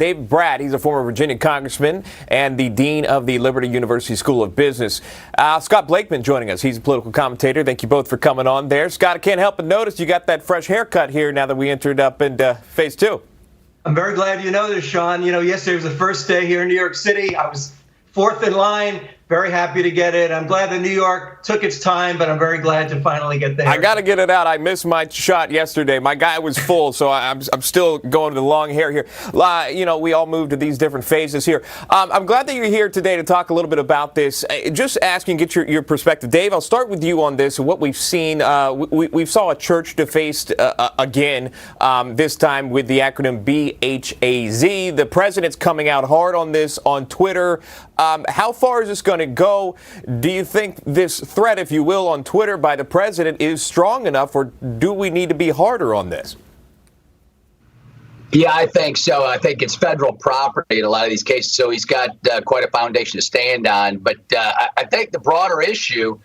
Dave Brat, he's a former Virginia congressman and the dean of the Liberty University School of Business. Scott Blakeman joining us. He's a political commentator. Thank you both for coming on there. Scott, I can't help but notice you got that fresh haircut here now that we entered up into phase two. I'm very glad you know this, Sean. You know, yesterday was the first day here in New York City. I was fourth in line. Very happy to get it. I'm glad that New York took its time, but I'm very glad to finally get there. I got to get it out. I missed my shot yesterday. My guy was full, so I'm still going to the long hair here. You know, we all moved to these different phases here. I'm glad that you're here today to talk a little bit about this. Just asking, get your perspective. Dave, I'll start with you on this. What we've seen, we saw a church defaced again, this time with the acronym BHAZ. The president's coming out hard on this on Twitter. How far is this going to go? Do you think this threat, if you will, on Twitter by the president is strong enough, or do we need to be harder on this? Yeah, I think so. I think it's federal property in a lot of these cases, so he's got quite a foundation to stand on. But I think the broader issue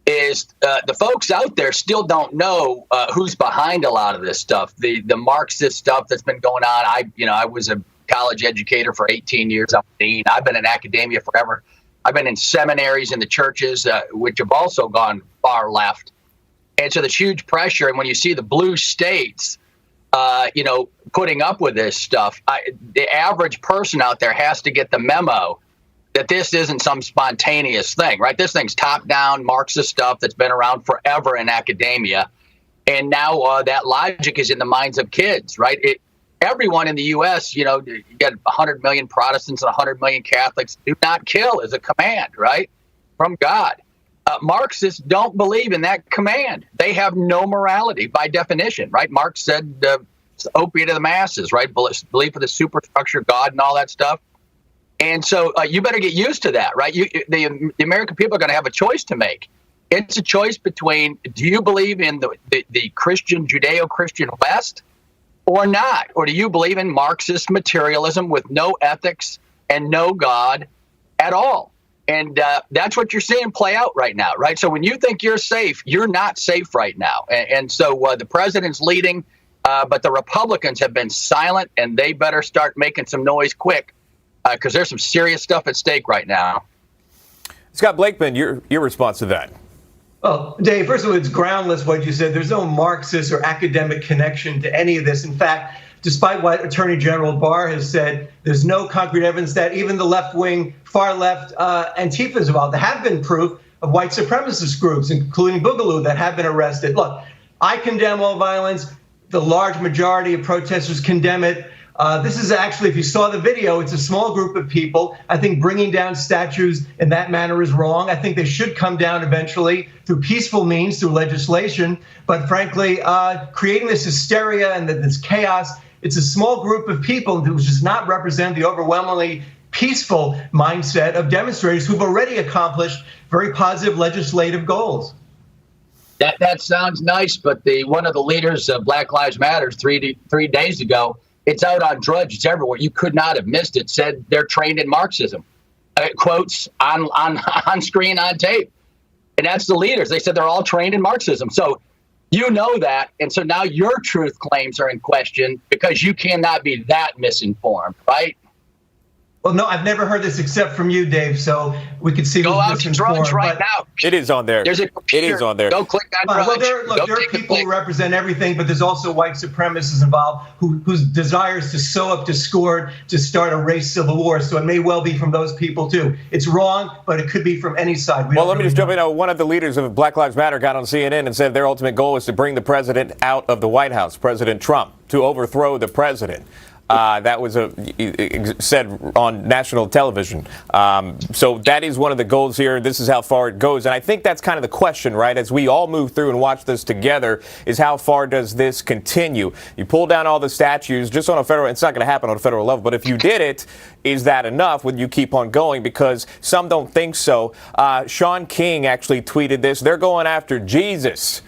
is the folks out there still don't know who's behind a lot of this stuff. The Marxist stuff that's been going on. I was a college educator for 18 years. I'm a dean. I've been in academia forever. I've been in seminaries in the churches, which have also gone far left. And so there's huge pressure. And when you see the blue states, putting up with this stuff, the average person out there has to get the memo that this isn't some spontaneous thing, right? This thing's top-down Marxist stuff that's been around forever in academia. And now that logic is in the minds of kids, right? Everyone in the U.S., you got 100 million Protestants and 100 million Catholics. Do not kill is a command, right, from God. Marxists don't believe in that command. They have no morality by definition, right? Marx said it's opiate of the masses, right? Belief of the superstructure, God, and all that stuff. And so you better get used to that, right? The American people are going to have a choice to make. It's a choice between, do you believe in the Christian, Judeo-Christian West, or not? Or do you believe in Marxist materialism with no ethics and no God at all? And that's what you're seeing play out right now, right? So when you think you're safe, you're not safe right now. And so the president's leading, but the Republicans have been silent, and they better start making some noise quick because there's some serious stuff at stake right now. Scott Blakeman, your response to that? Well, Dave, first of all, it's groundless what you said. There's no Marxist or academic connection to any of this. In fact, despite what Attorney General Barr has said, there's no concrete evidence that even the left-wing, far-left Antifa is involved. There have been proof of white supremacist groups, including Boogaloo, that have been arrested. Look, I condemn all violence. The large majority of protesters condemn it. This is actually, if you saw the video, it's a small group of people. I think bringing down statues in that manner is wrong. I think they should come down eventually through peaceful means, through legislation. But frankly, creating this hysteria and this chaos, it's a small group of people who does not represent the overwhelmingly peaceful mindset of demonstrators who've already accomplished very positive legislative goals. That sounds nice, but one of the leaders of Black Lives Matter 3 days ago, it's out on Drudge. It's everywhere. You could not have missed it. Said they're trained in Marxism. Quotes on screen, on tape. And that's the leaders. They said they're all trained in Marxism. So you know that. And so now your truth claims are in question because you cannot be that misinformed, right? Well, no, I've never heard this except from you, Dave. So we could see. Go out to Drudge right now. It is on there. There's a computer. It is on there. Go click on Drudge. Well, there are people who represent everything, but there's also white supremacists involved whose desire is to sow up discord, to start a race civil war. So it may well be from those people, too. It's wrong, but it could be from any side. Well, let me just jump in. One of the leaders of Black Lives Matter got on CNN and said their ultimate goal is to bring the president out of the White House, President Trump, to overthrow the president. That was said on national television. So that is one of the goals here. This is how far it goes. And I think that's kind of the question, right? As we all move through and watch this together, is how far does this continue? You pull down all the statues just on a federal, it's not going to happen on a federal level, but if you did it, is that enough? Would you keep on going? Because some don't think so. Sean King actually tweeted this. They're going after Jesus.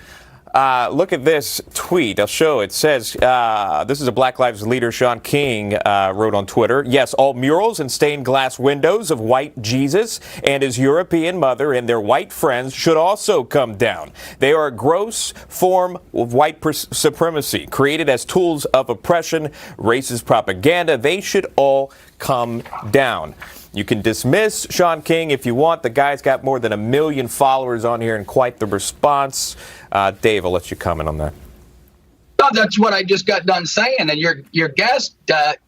Look at this tweet. I'll show. It says, this is a Black Lives leader, Sean King, wrote on Twitter. Yes, all murals and stained glass windows of white Jesus and his European mother and their white friends should also come down. They are a gross form of white supremacy, created as tools of oppression, racist propaganda. They should all come down. You can dismiss Sean King if you want. The guy's got more than 1 million followers on here and quite the response. Dave, I'll let you comment on that. Well, that's what I just got done saying. And your guest, the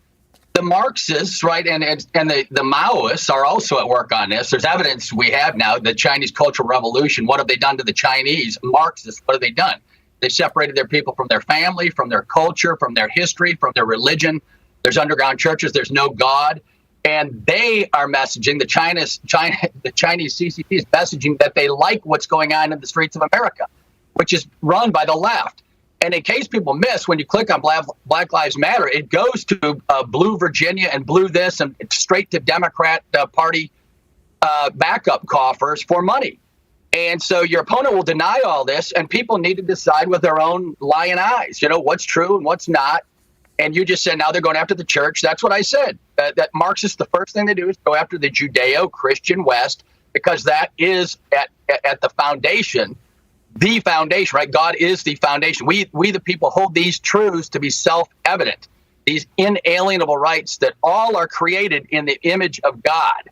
Marxists, right, and the Maoists are also at work on this. There's evidence we have now, the Chinese Cultural Revolution. What have they done to the Chinese Marxists? What have they done? They separated their people from their family, from their culture, from their history, from their religion. There's underground churches. There's no God. And they are messaging, the Chinese CCP is messaging that they like what's going on in the streets of America, which is run by the left. And in case people miss, when you click on Black Lives Matter, it goes to Blue Virginia and Blue this and straight to Democrat Party backup coffers for money. And so your opponent will deny all this, and people need to decide with their own lying eyes, what's true and what's not. And you just said now they're going after the church. That's what I said. That Marxists, the first thing they do is go after the Judeo-Christian West, because that is at the foundation, right? God is the foundation. We the people hold these truths to be self-evident, these inalienable rights that all are created in the image of God.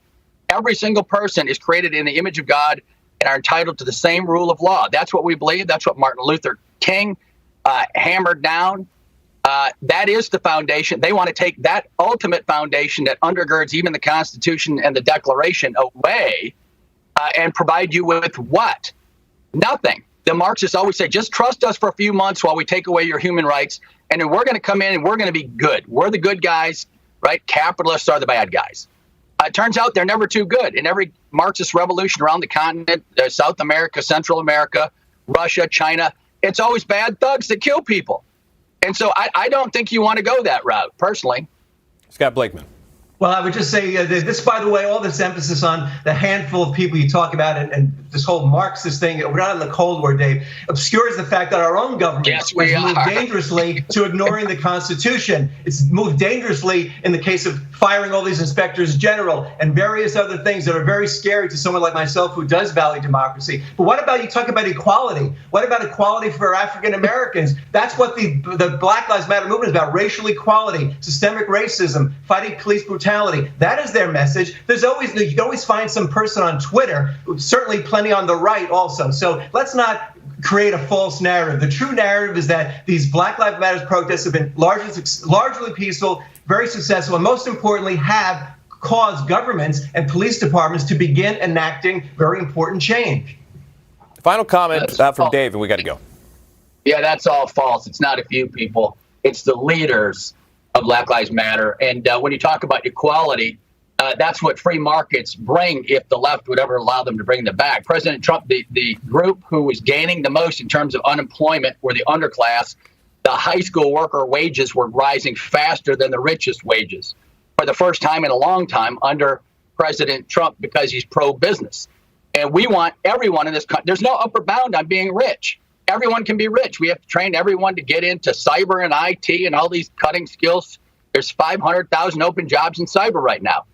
Every single person is created in the image of God and are entitled to the same rule of law. That's what we believe. That's what Martin Luther King hammered down. That is the foundation. They want to take that ultimate foundation that undergirds even the Constitution and the Declaration away and provide you with what? Nothing. The Marxists always say, just trust us for a few months while we take away your human rights, and then we're going to come in and we're going to be good. We're the good guys, right? Capitalists are the bad guys. It turns out they're never too good. In every Marxist revolution around the continent, South America, Central America, Russia, China, it's always bad thugs that kill people. And so I don't think you want to go that route, personally. Scott Blakeman. Well, I would just say this, by the way, all this emphasis on the handful of people you talk about and this whole Marxist thing, we're not in the Cold War, Dave, obscures the fact that our own government has moved dangerously to ignoring the Constitution. It's moved dangerously in the case of firing all these inspectors general and various other things that are very scary to someone like myself who does value democracy. But what about, you talk about equality? What about equality for African Americans? That's what the Black Lives Matter movement is about: racial equality, systemic racism, fighting police brutality. That is their message. You can always find some person on Twitter, certainly plenty on the right also. So let's not create a false narrative. The true narrative is that these Black Lives Matter protests have been largely peaceful, very successful, and most importantly have caused governments and police departments to begin enacting very important change. Final comment from Dave, and we got to go. Yeah, that's all false. It's not a few people. It's the leaders of Black Lives Matter. And when you talk about equality, that's what free markets bring if the left would ever allow them to bring them back. President Trump, the group who was gaining the most in terms of unemployment were the underclass. The high school worker wages were rising faster than the richest wages for the first time in a long time under President Trump, because he's pro-business. And we want everyone in this country. There's no upper bound on being rich. Everyone can be rich. We have to train everyone to get into cyber and IT and all these cutting skills. There's 500,000 open jobs in cyber right now.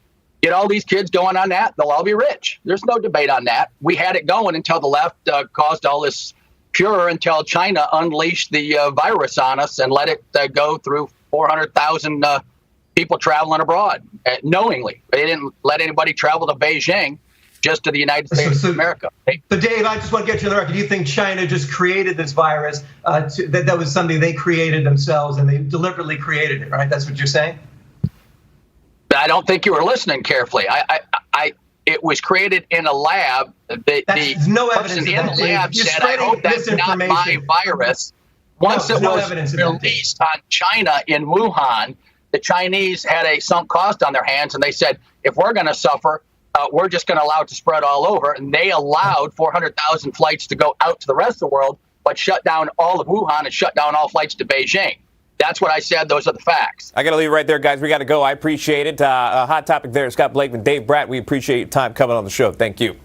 Get all these kids going on that, they'll all be rich. There's no debate on that. We had it going until the left caused all this furor, until China unleashed the virus on us and let it go through 400,000 people traveling abroad knowingly. They didn't let anybody travel to Beijing, just to the United States of America. So, Dave, I just want to get you on the record. Do you think China just created this virus? That was something they created themselves, and they deliberately created it, right? That's what you're saying? I don't think you were listening carefully. It was created in a lab. There's no evidence in the lab said, "I hope that's not my virus." Once it was released on China in Wuhan, the Chinese had a sunk cost on their hands, and they said, if we're going to suffer, we're just going to allow it to spread all over. And they allowed 400,000 flights to go out to the rest of the world, but shut down all of Wuhan and shut down all flights to Beijing. That's what I said. Those are the facts. I got to leave it right there, guys. We got to go. I appreciate it. A hot topic there. Scott Blakeman, Dave Brat, we appreciate your time coming on the show. Thank you.